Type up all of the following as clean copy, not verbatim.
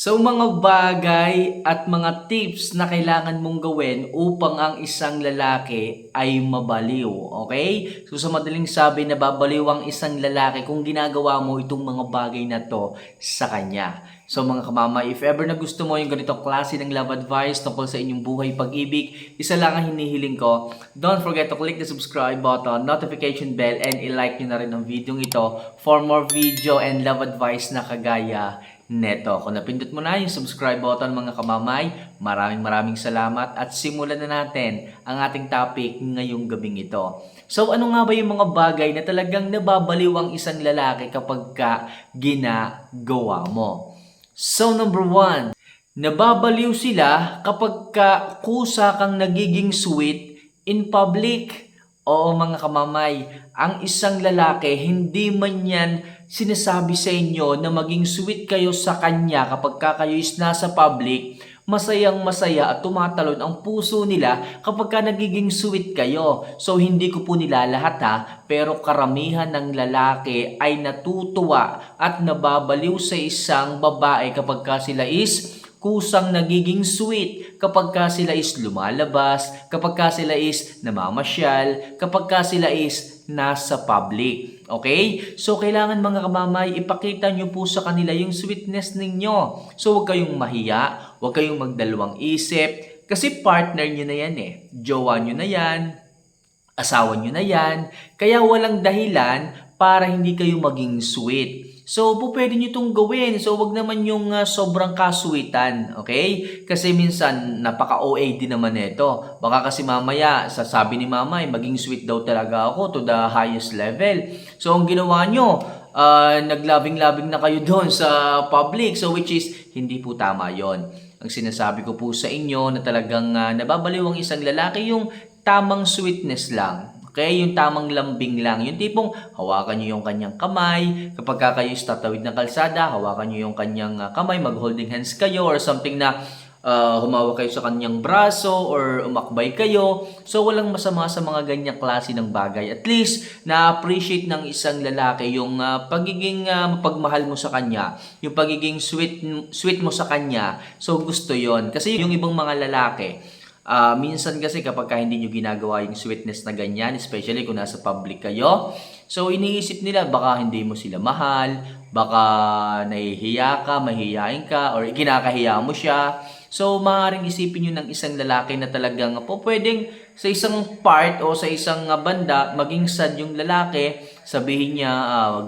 So mga bagay at mga tips na kailangan mong gawin upang ang isang lalaki ay mabaliw, okay? So sa madaling sabi, nababaliw ang isang lalaki kung ginagawa mo itong mga bagay na to sa kanya. So mga kamama, if ever na gusto mo yung ganitong klase ng love advice tungkol sa inyong buhay pag-ibig, isa lang ang hinihiling ko. Don't forget to click the subscribe button, notification bell, and i-like nyo na rin ang video ito for more video and love advice na kagaya neto. Kung napindot mo na yung subscribe button mga kamamay, maraming salamat at simulan na natin ang ating topic ngayong gabing ito. So ano nga ba yung mga bagay na talagang nababaliw ang isang lalaki kapag ginagawa mo? So number 1, nababaliw sila kapag kusa kang nagiging sweet in public. Oo mga kamamay, ang isang lalaki hindi man yan sinasabi sa inyo na maging sweet kayo sa kanya kapag kayo is nasa public, masayang masaya at tumatalon ang puso nila kapag nagiging sweet kayo. So hindi ko po nilalahat ha, pero karamihan ng lalaki ay natutuwa at nababaliw sa isang babae kapag sila is kusang nagiging sweet kapag sila is lumalabas, kapag sila is namamasyal, kapag sila is nasa public. Okay? So, kailangan mga kamamay, ipakita nyo po sa kanila yung sweetness ninyo. So, huwag kayong mahiya, huwag kayong magdalawang isip, kasi partner nyo na yan eh. Jowa nyo na yan, asawa nyo na yan, kaya walang dahilan para hindi kayo maging sweet. So, pwede nyo itong gawin. So, wag naman yung sobrang kasweetan. Okay? Kasi minsan, napaka-OA din naman ito. Baka kasi mamaya, sasabi ni mama, maging sweet daw talaga ako to the highest level. So, ang ginawa nyo, naglabing-labing na kayo doon sa public. So, which is, hindi po tama yon. Ang sinasabi ko po sa inyo na talagang nababaliw ang isang lalaki, yung tamang sweetness lang. Okay, yung tamang lambing lang. Yung tipong hawakan nyo yung kanyang kamay. Kapag kayo is tatawid ng kalsada, hawakan nyo yung kanyang kamay, mag-holding hands kayo or something na humawak kayo sa kanyang braso or umakbay kayo. So, walang masama sa mga ganyang klase ng bagay. At least, na-appreciate ng isang lalaki yung pagiging mapagmahal mo sa kanya, yung pagiging sweet mo sa kanya. So, gusto yon. Kasi yung ibang mga lalaki, minsan kasi kapag hindi nyo ginagawa yung sweetness na ganyan, especially kung nasa public kayo, so iniisip nila baka hindi mo sila mahal, baka nahihiya ka, mahihiyain ka, or kinakahiya mo siya. So maaaring isipin nyo ng isang lalaki na talagang po pwedeng sa isang part o sa isang banda, maging sad yung lalaki, sabihin niya,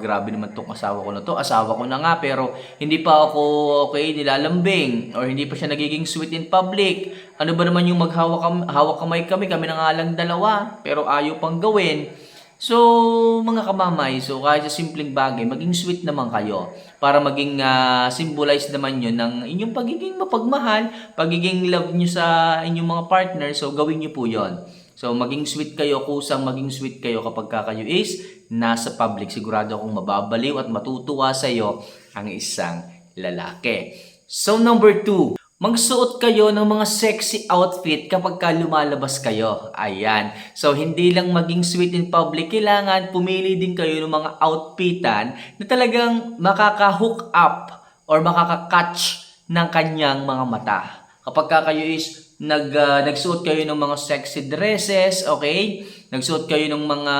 grabe naman tong asawa ko na to, asawa ko na nga, pero hindi pa ako okay nilalambing, or hindi pa siya nagiging sweet in public. Ano ba naman yung hawak kamay kami na nga lang dalawa, pero ayaw pang gawin. So, mga kamamay, so kahit sa simpleng bagay, maging sweet naman kayo para maging symbolize naman yun ng inyong pagiging mapagmahal, pagiging love nyo sa inyong mga partner. So, gawin nyo po yon. So, maging sweet kayo, kusang maging sweet kayo kapag kayo is nasa public. Sigurado akong mababaliw at matutuwa sa iyo ang isang lalaki. So, number 2. Magsuot kayo ng mga sexy outfit kapag lumalabas kayo. Ayan. So, hindi lang maging sweet in public. Kailangan pumili din kayo ng mga outfitan na talagang makaka-hook up or makaka-catch ng kanyang mga mata. Kapag kayo is nagsuot kayo ng mga sexy dresses, okay? Nagsuot kayo ng mga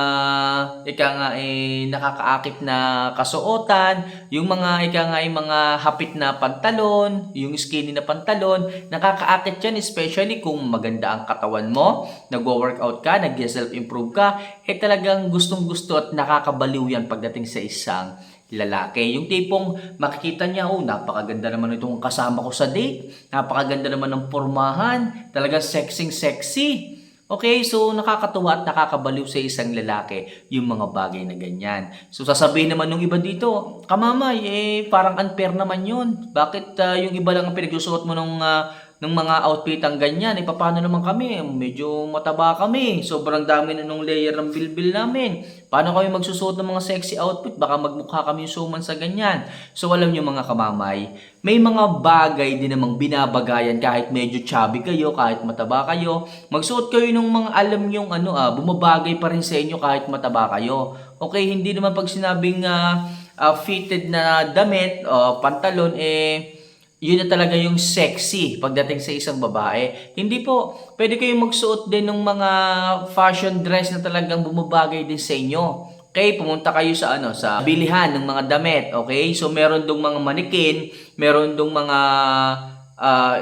nakakaakit na kasuotan, yung mga mga hapit na pantalon, yung skinny na pantalon, nakakaakit yan, especially kung maganda ang katawan mo, nagwo-workout ka, nag-self-improve ka, talagang gustong-gusto at nakakabaliw yan pagdating sa isang lalaki. Yung tipong makikita niya, napakaganda naman itong kasama ko sa date. Napakaganda naman ng pormahan. Talaga sexy. Okay, so nakakatuwa at nakakabaliw sa isang lalaki yung mga bagay na ganyan. So sasabihin naman ng iba dito, kamamay, parang unfair naman yun. Bakit yung iba lang ang pinagsusuot mo ng mga outfit ang ganyan? Paano naman kami? Medyo mataba kami. Sobrang dami na nung layer ng bilbil namin. Paano kami magsusuot ng mga sexy outfit? Baka magmukha kami yung suman sa ganyan. So alam nyo mga kamamay, may mga bagay din namang binabagayan kahit medyo chubby kayo, kahit mataba kayo. Magsuot kayo ng mga alam nyong bumabagay pa rin sa inyo kahit mataba kayo. Okay, hindi naman pag sinabing fitted na damit, pantalon, yun na talaga yung sexy pagdating sa isang babae. Hindi po, pwede kayong magsuot din ng mga fashion dress na talagang bumabagay din sa inyo. Okay, pumunta kayo sa sa bilihan ng mga damit, okay? So meron dong mga manikin, meron dong mga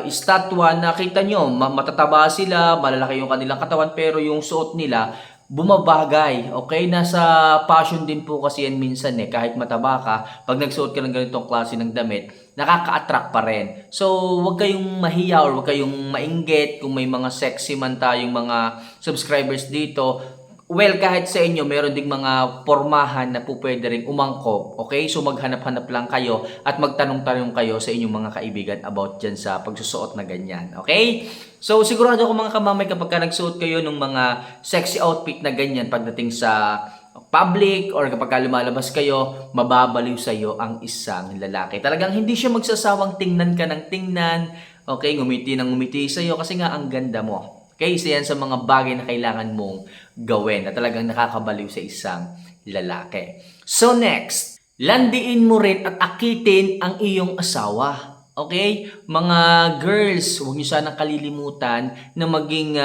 estatwa na kita nyo, matataba sila, malalaki yung kanilang katawan, pero yung suot nila, bumabagay. Okay? Nasa fashion din po kasi yan minsan kahit mataba ka, pag nagsuot ka ng ganitong klase ng damit, nakaka-attract pa rin. So, wag kayong mahiya or wag kayong mainggit kung may mga sexy man tayong mga subscribers dito. Well, kahit sa inyo, meron ding mga pormahan na po pwede rin umangkop. Okay? So, maghanap-hanap lang kayo at magtanong-tanong kayo sa inyong mga kaibigan about dyan sa pagsusuot na ganyan. Okay? So, sigurado ako mga kamamay kapag nagsuot kayo ng mga sexy outfit na ganyan pagdating sa public or kapag lumalabas kayo, mababaliw sa iyo ang isang lalaki. Talagang hindi siya magsasawang tingnan ka ng tingnan. Okay? Ngumiti ng ngumiti sa iyo kasi nga ang ganda mo. Okay, isa yan sa mga bagay na kailangan mong gawin na talagang nakakabaliw sa isang lalaki. So next, landiin mo rin at akitin ang iyong asawa. Okay? Mga girls, huwag niyo sanang kalilimutan na maging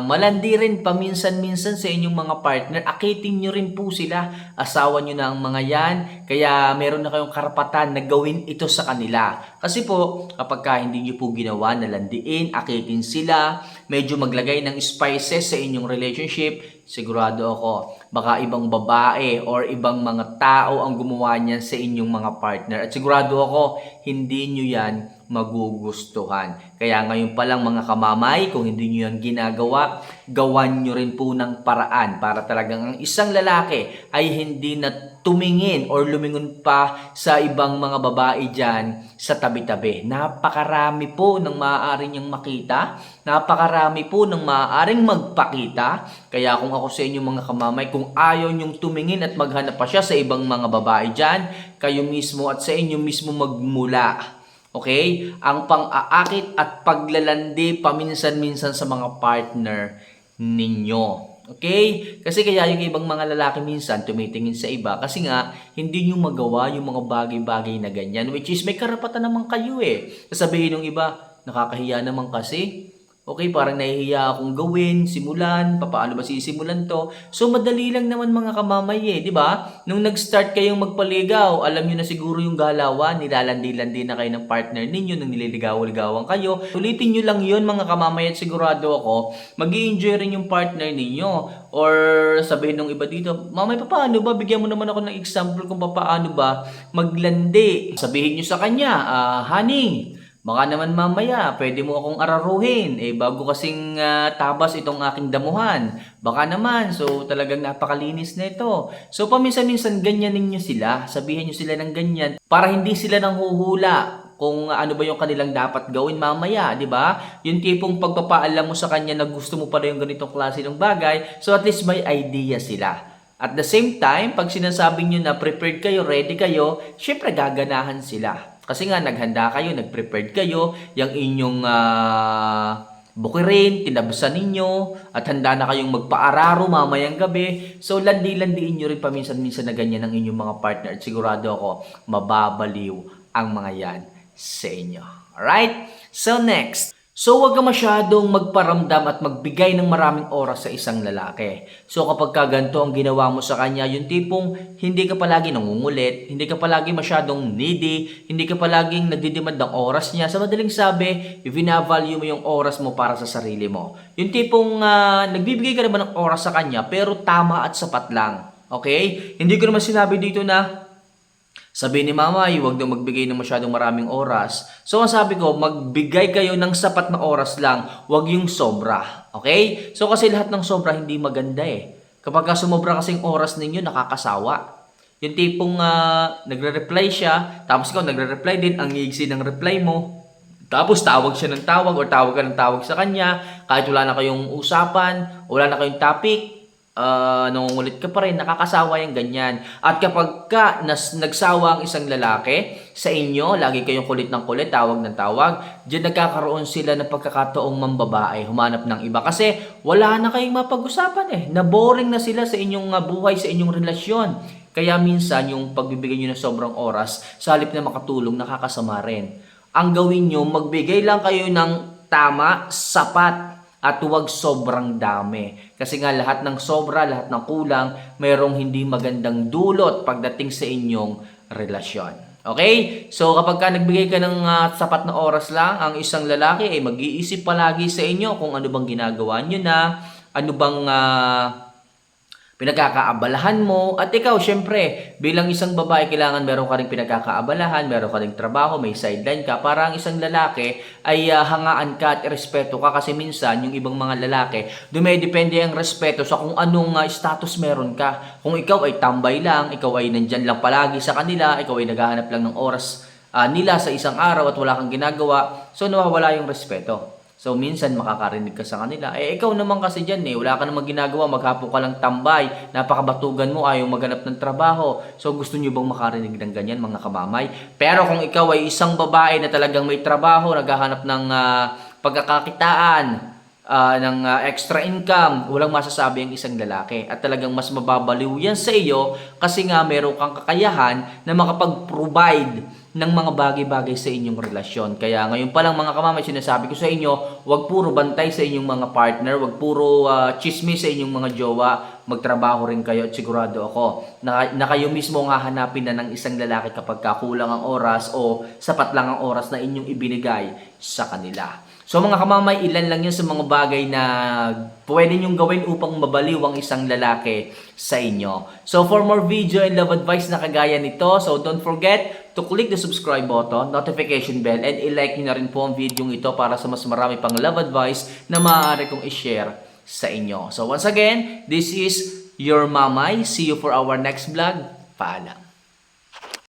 malandi rin paminsan-minsan sa inyong mga partner. Akitin niyo rin po sila. Asawa niyo na ang mga yan. Kaya meron na kayong karapatan na gawin ito sa kanila. Kasi po, kapag hindi niyo po ginawa na landiin, akitin sila, medyo maglagay ng spices sa inyong relationship, sigurado ako, baka ibang babae or ibang mga tao ang gumawa niyan sa inyong mga partner. At sigurado ako, hindi nyo yan magugustuhan. Kaya ngayon pa lang mga kamamay, kung hindi nyo yan ginagawa, gawan nyo rin po ng paraan para talagang ang isang lalaki ay hindi na tumingin or lumingon pa sa ibang mga babae dyan sa tabi-tabi. Napakarami po ng maaari niyang makita. Napakarami po ng maaaring magpakita. Kaya kung ako sa inyo mga kamamay, kung ayaw niyong tumingin at maghanap pa siya sa ibang mga babae dyan, kayo mismo at sa inyo mismo magmula. Okay? Ang pang-aakit at paglalandi paminsan-minsan sa mga partner ninyo. Okay? Kasi kaya yung ibang mga lalaki minsan tumitingin sa iba kasi nga hindi nyo magawa yung mga bagay-bagay na ganyan, which is may karapatan naman kayo Sasabihin ng iba, nakakahiya naman kasi. Okay, parang nahihiya akong gawin, simulan, paano ba sisimulan to? So, madali lang naman mga kamamay di ba? Nung nag-start kayong magpaligaw, alam nyo na siguro yung galawan, nilalandi-landi na kayo ng partner ninyo nung nililigaw-ligawan kayo. Ulitin nyo lang yun mga kamamay at sigurado ako, mag-i-enjoy rin yung partner ninyo. Or sabihin ng iba dito, mamay, paano ba? Bigyan mo naman ako ng example kung paano ba maglandi. Sabihin nyo sa kanya, honey, baka naman mamaya, pwede mo akong araruhin. Bago kasing tabas itong aking damuhan. Baka naman, so talagang napakalinis na ito. So paminsan-minsan ganyan ninyo sila. Sabihin nyo sila ng ganyan para hindi sila nang huhula kung ano ba yung kanilang dapat gawin mamaya, di ba? Yung tipong pagpapaalam mo sa kanya na gusto mo pala yung ganitong klase ng bagay, so at least may idea sila. At the same time, pag sinasabi nyo na prepared kayo, ready kayo, syempre gaganahan sila. Kasi nga, naghanda kayo, nag-prepared kayo, yung inyong bukirin, tinabasan ninyo, at handa na kayong magpaararo mamayang gabi. So, landi-landiin nyo rin paminsan-minsan na ganyan ang inyong mga partner. At sigurado ako, mababaliw ang mga yan sa inyo. Alright? So, next. So, huwag ka masyadong magparamdam at magbigay ng maraming oras sa isang lalaki. So, kapag ganito ang ginawa mo sa kanya, yung tipong hindi ka palagi nangungulit, hindi ka palagi masyadong needy, hindi ka palaging nagdidemand ng oras niya. Sa madaling sabi, i-value mo yung oras mo para sa sarili mo. Yung tipong nagbibigay ka naman ng oras sa kanya, pero tama at sapat lang. Okay? Hindi ko naman sinabi dito na sabi ni mama, huwag daw magbigay ng masyadong maraming oras. So, ang sabi ko, magbigay kayo ng sapat na oras lang, huwag yung sobra. Okay? So, kasi lahat ng sobra hindi maganda Kapag sumobra kasing oras ninyo, nakakasawa. Yung tipong nagre-reply siya, tapos ikaw nagre-reply din, ang iigsi ng reply mo. Tapos tawag siya ng tawag or tawag ka ng tawag sa kanya, kahit wala na kayong usapan, wala na kayong topic, nangungulit ka pa rin, nakakasawa yung ganyan. At kapag nagsawa ang isang lalaki sa inyo, lagi kayong kulit ng kulit, tawag ng tawag, diyan nagkakaroon sila ng pagkakataong mambabae, humanap ng iba. Kasi wala na kayong mapag-usapan naboring na sila sa inyong buhay, sa inyong relasyon. Kaya minsan yung pagbibigay nyo ng sobrang oras, sa halip na makatulong, nakakasama rin. ang gawin nyo, magbigay lang kayo ng tama, sapat, at huwag sobrang dami. Kasi nga lahat ng sobra, lahat ng kulang, mayroong hindi magandang dulot pagdating sa inyong relasyon. Okay? So kapag ka nagbigay ka ng sapat na oras lang, ang isang lalaki ay mag-iisip palagi sa inyo kung ano bang ginagawa nyo na, ano bang pinagkakaabalahan mo. At ikaw, syempre, bilang isang babae, kailangan meron ka rin pinagkakaabalahan, meron ka rin trabaho, may sideline ka. Para ang isang lalaki ay hangaan ka at respeto ka. Kasi minsan, yung ibang mga lalaki, dumedepende ang respeto sa kung anong status meron ka. Kung ikaw ay tambay lang, ikaw ay nandyan lang palagi sa kanila, ikaw ay naghahanap lang ng oras nila sa isang araw at wala kang ginagawa, so nawawala yung respeto. So, minsan makakarinig ka sa kanila. Ikaw naman kasi dyan wala ka namang ginagawa, maghapon ka lang tambay, napakabatugan mo, ayaw maghanap ng trabaho. So, gusto nyo bang makarinig ng ganyan, mga kamamay? Pero kung ikaw ay isang babae na talagang may trabaho, naghahanap ng pagkakakitaan, ng extra income, walang masasabi ang isang lalaki. At talagang mas mababaliw yan sa iyo kasi nga meron kang kakayahan na makapag-provide ng mga bagay-bagay sa inyong relasyon. Kaya ngayon pa lang mga kamamay, sinasabi ko sa inyo, wag puro bantay sa inyong mga partner, wag puro chismis sa inyong mga jowa, magtrabaho rin kayo at sigurado ako na kayo mismo ang hahanapin na ng isang lalaki kapag kulang ang oras o sapat lang ang oras na inyong ibinigay sa kanila. So mga kamamay, ilan lang yun sa mga bagay na pwede nyong gawin upang mabaliw ang isang lalaki sa inyo. So for more video and love advice na kagaya nito, so don't forget to click the subscribe button, notification bell, and i-like nyo na rin po ang video ito para sa mas marami pang love advice na maaari kong i-share sa inyo. So once again, this is your Mamay. See you for our next vlog. Paalam.